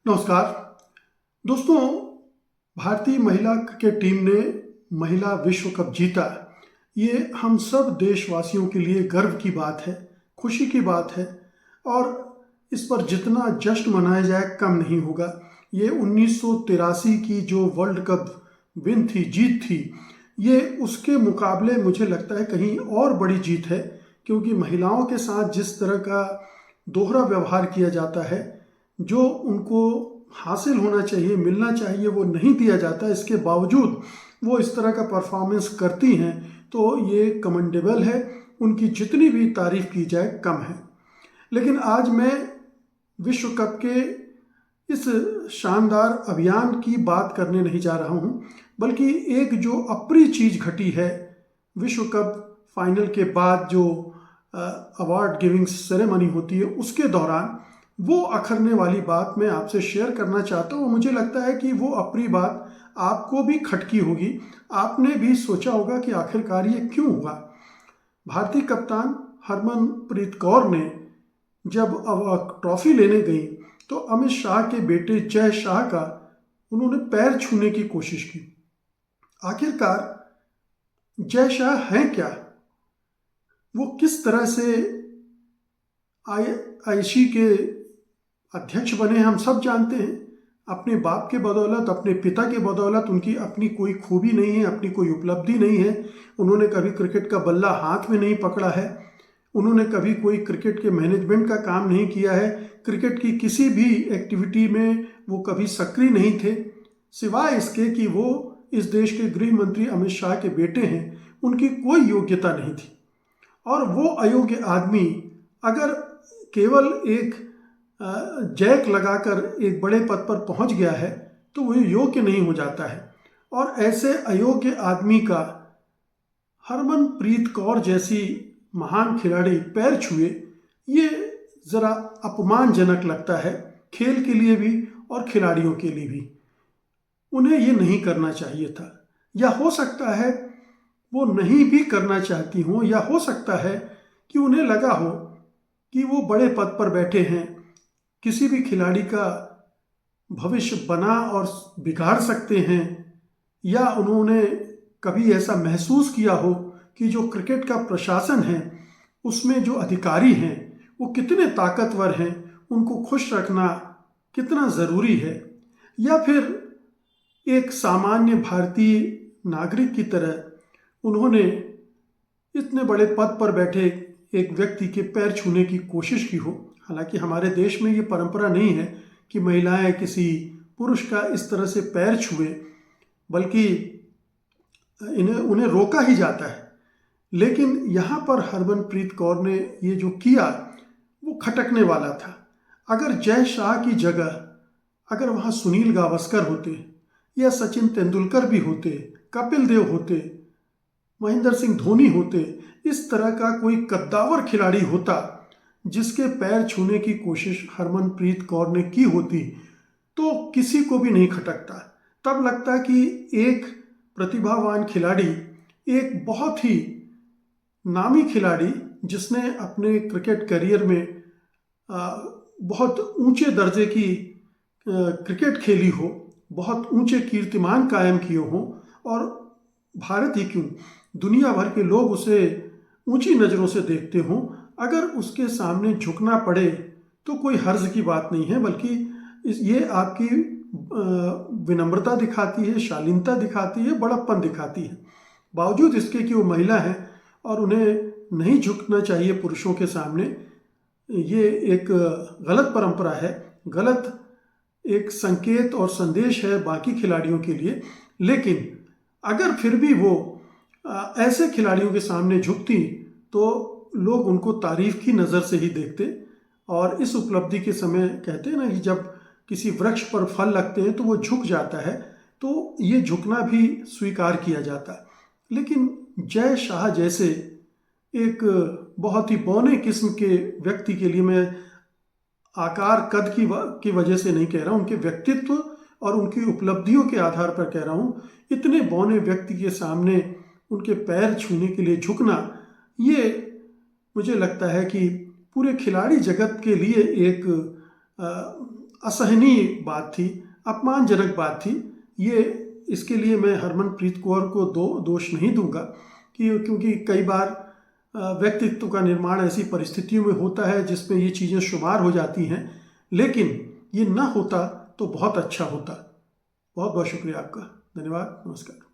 नमस्कार दोस्तों। भारतीय महिला क्रिकेट टीम ने महिला विश्व कप जीता। ये हम सब देशवासियों के लिए गर्व की बात है, खुशी की बात है और इस पर जितना जश्न मनाया जाए कम नहीं होगा। ये 1983 की जो वर्ल्ड कप विन थी, जीत थी, ये उसके मुकाबले मुझे लगता है कहीं और बड़ी जीत है, क्योंकि महिलाओं के साथ जिस तरह का दोहरा व्यवहार किया जाता है, जो उनको हासिल होना चाहिए, मिलना चाहिए, वो नहीं दिया जाता। इसके बावजूद वो इस तरह का परफॉर्मेंस करती हैं, तो ये कमेंडेबल है। उनकी जितनी भी तारीफ की जाए कम है। लेकिन आज मैं विश्व कप के इस शानदार अभियान की बात करने नहीं जा रहा हूँ, बल्कि एक जो अप्रिय चीज़ घटी है विश्व कप फाइनल के बाद, जो अवार्ड गिविंग सेरेमनी होती है, उसके दौरान वो अखरने वाली बात मैं आपसे शेयर करना चाहता हूँ। मुझे लगता है कि वो अप्रिय बात आपको भी खटकी होगी। आपने भी सोचा होगा कि आखिरकार ये क्यों हुआ। भारतीय कप्तान हरमनप्रीत कौर ने जब ट्रॉफी लेने गई तो अमित शाह के बेटे जय शाह का उन्होंने पैर छूने की कोशिश की। आखिरकार जय शाह हैं क्या? वो किस तरह से आईसी के अध्यक्ष बने हम सब जानते हैं। अपने बाप के बदौलत, अपने पिता के बदौलत। उनकी अपनी कोई खूबी नहीं है, अपनी कोई उपलब्धि नहीं है। उन्होंने कभी क्रिकेट का बल्ला हाथ में नहीं पकड़ा है। उन्होंने कभी कोई क्रिकेट के मैनेजमेंट का काम नहीं किया है। क्रिकेट की किसी भी एक्टिविटी में वो कभी सक्रिय नहीं थे, सिवाय इसके कि वो इस देश के गृह मंत्री अमित शाह के बेटे हैं। उनकी कोई योग्यता नहीं थी। और वो अयोग्य आदमी अगर केवल एक जैक लगाकर एक बड़े पद पर पहुंच गया है तो वो योग्य नहीं हो जाता है। और ऐसे अयोग्य आदमी का हरमनप्रीत कौर जैसी महान खिलाड़ी पैर छुए, ये ज़रा अपमानजनक लगता है, खेल के लिए भी और खिलाड़ियों के लिए भी। उन्हें ये नहीं करना चाहिए था। या हो सकता है वो नहीं भी करना चाहती हों, या हो सकता है कि उन्हें लगा हो कि वो बड़े पद पर बैठे हैं, किसी भी खिलाड़ी का भविष्य बना और बिगाड़ सकते हैं। या उन्होंने कभी ऐसा महसूस किया हो कि जो क्रिकेट का प्रशासन है, उसमें जो अधिकारी हैं वो कितने ताकतवर हैं, उनको खुश रखना कितना ज़रूरी है। या फिर एक सामान्य भारतीय नागरिक की तरह उन्होंने इतने बड़े पद पर बैठे एक व्यक्ति के पैर छूने की कोशिश की हो। हालांकि हमारे देश में ये परंपरा नहीं है कि महिलाएं किसी पुरुष का इस तरह से पैर छुए, बल्कि उन्हें रोका ही जाता है। लेकिन यहाँ पर हरमनप्रीत कौर ने ये जो किया वो खटकने वाला था। अगर जय शाह की जगह अगर वहाँ सुनील गावस्कर होते, या सचिन तेंदुलकर भी होते, कपिल देव होते, महेंद्र सिंह धोनी होते, इस तरह का कोई कद्दावर खिलाड़ी होता जिसके पैर छूने की कोशिश हरमनप्रीत कौर ने की होती, तो किसी को भी नहीं खटकता। तब लगता कि एक प्रतिभावान खिलाड़ी, एक बहुत ही नामी खिलाड़ी जिसने अपने क्रिकेट करियर में बहुत ऊंचे दर्जे की क्रिकेट खेली हो, बहुत ऊंचे कीर्तिमान कायम किए हों, और भारत ही क्यों, दुनिया भर के लोग उसे ऊंची नज़रों से देखते हों, अगर उसके सामने झुकना पड़े तो कोई हर्ज की बात नहीं है, बल्कि ये आपकी विनम्रता दिखाती है, शालीनता दिखाती है, बड़प्पन दिखाती है। बावजूद इसके कि वो महिला है और उन्हें नहीं झुकना चाहिए पुरुषों के सामने, ये एक गलत परंपरा है, गलत एक संकेत और संदेश है बाकी खिलाड़ियों के लिए। लेकिन अगर फिर भी वो ऐसे खिलाड़ियों के सामने झुकती तो लोग उनको तारीफ की नज़र से ही देखते। और इस उपलब्धि के समय कहते हैं ना कि जब किसी वृक्ष पर फल लगते हैं तो वो झुक जाता है, तो ये झुकना भी स्वीकार किया जाता है। लेकिन जय शाह जैसे एक बहुत ही बौने किस्म के व्यक्ति के लिए, मैं आकार कद की वजह से नहीं कह रहा हूँ, उनके व्यक्तित्व और उनकी उपलब्धियों के आधार पर कह रहा हूँ, इतने बौने व्यक्ति के सामने उनके पैर छूने के लिए झुकना, ये मुझे लगता है कि पूरे खिलाड़ी जगत के लिए एक असहनीय बात थी, अपमानजनक बात थी। ये इसके लिए मैं हरमनप्रीत कौर को दोष नहीं दूंगा क्योंकि कई बार व्यक्तित्व का निर्माण ऐसी परिस्थितियों में होता है जिसमें ये चीज़ें शुमार हो जाती हैं, लेकिन ये ना होता तो बहुत अच्छा होता। बहुत बहुत शुक्रिया आपका। धन्यवाद। नमस्कार।